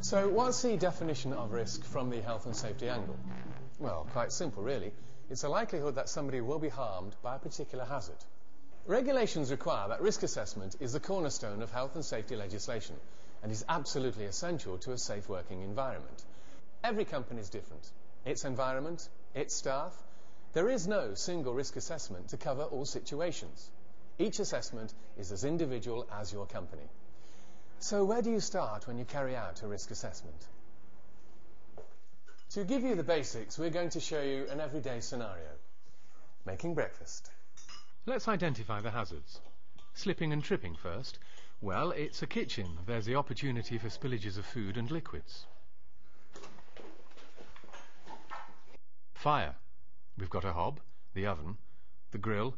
So what's the definition of risk from the health and safety angle? Well, quite simple really. It's a likelihood that somebody will be harmed by a particular hazard. Regulations require that risk assessment is the cornerstone of health and safety legislation and is absolutely essential to a safe working environment. Every company is different. Its environment, its staff. There is no single risk assessment to cover all situations. Each assessment is as individual as your company. So where do you start when you carry out a risk assessment? To give you the basics, we're going to show you an everyday scenario. Making breakfast. Let's identify the hazards. Slipping and tripping first. Well, it's a kitchen. There's the opportunity for spillages of food and liquids. Fire. We've got a hob, the oven, the grill,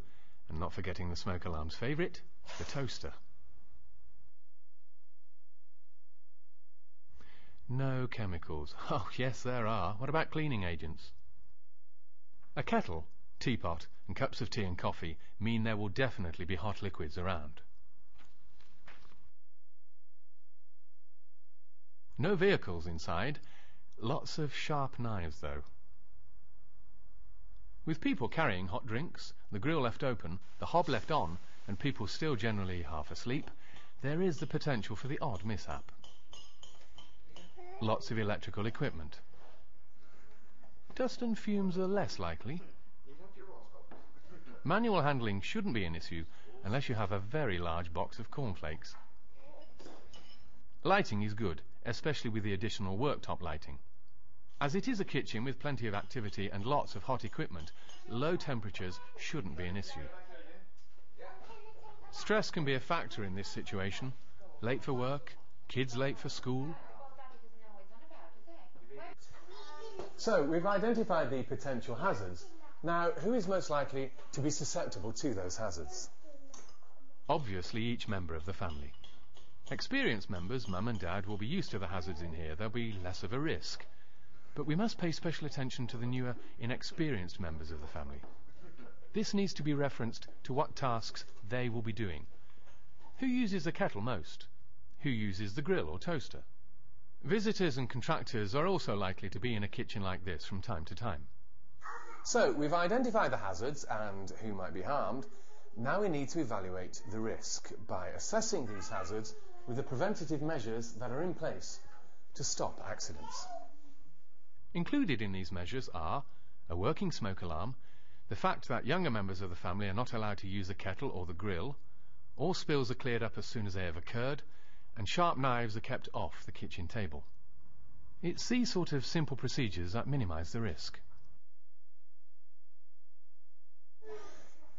and not forgetting the smoke alarm's favourite, the toaster. No chemicals. Oh, yes, there are. What about cleaning agents? A kettle, teapot, and cups of tea and coffee mean there will definitely be hot liquids around. No vehicles inside. Lots of sharp knives, though. With people carrying hot drinks, the grill left open, the hob left on, and people still generally half asleep, there is the potential for the odd mishap. Lots of electrical equipment. Dust and fumes are less likely. Manual handling shouldn't be an issue unless you have a very large box of cornflakes. Lighting is good, especially with the additional worktop lighting. As it is a kitchen with plenty of activity and lots of hot equipment, low temperatures shouldn't be an issue. Stress can be a factor in this situation. Late for work, kids late for school. So we've identified the potential hazards. Now, who is most likely to be susceptible to those hazards? Obviously, each member of the family. Experienced members, mum and dad, will be used to the hazards in here. There'll be less of a risk. But we must pay special attention to the newer, inexperienced members of the family. This needs to be referenced to what tasks they will be doing. Who uses the kettle most? Who uses the grill or toaster? Visitors and contractors are also likely to be in a kitchen like this from time to time. So we've identified the hazards and who might be harmed. Now we need to evaluate the risk by assessing these hazards with the preventative measures that are in place to stop accidents. Included in these measures are a working smoke alarm, the fact that younger members of the family are not allowed to use the kettle or the grill, all spills are cleared up as soon as they have occurred, and sharp knives are kept off the kitchen table. It's these sort of simple procedures that minimise the risk.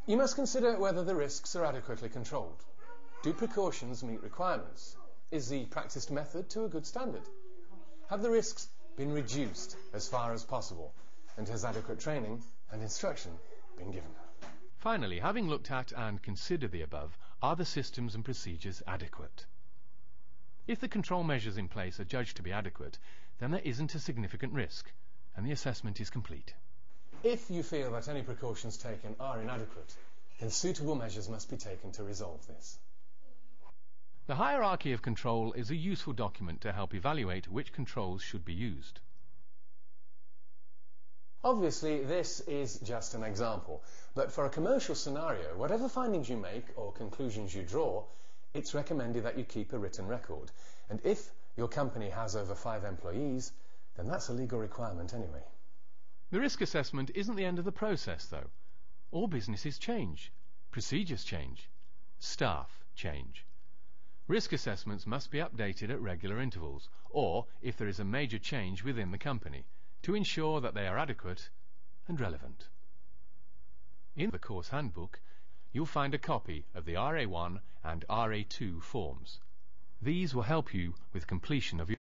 You must consider whether the risks are adequately controlled. Do precautions meet requirements? Is the practiced method to a good standard? Have the risks been reduced as far as possible? And has adequate training and instruction been given? Finally, having looked at and considered the above, are the systems and procedures adequate? If the control measures in place are judged to be adequate, then there isn't a significant risk, and the assessment is complete. If you feel that any precautions taken are inadequate, then suitable measures must be taken to resolve this. The hierarchy of control is a useful document to help evaluate which controls should be used. Obviously, this is just an example, but for a commercial scenario, whatever findings you make or conclusions you draw, it's recommended that you keep a written record. And if your company has over 5 employees, then that's a legal requirement anyway. The risk assessment isn't the end of the process, though. All businesses change. Procedures change. Staff change. Risk assessments must be updated at regular intervals, or if there is a major change within the company, to ensure that they are adequate and relevant. In the course handbook, you'll find a copy of the RA1 and RA2 forms. These will help you with completion of your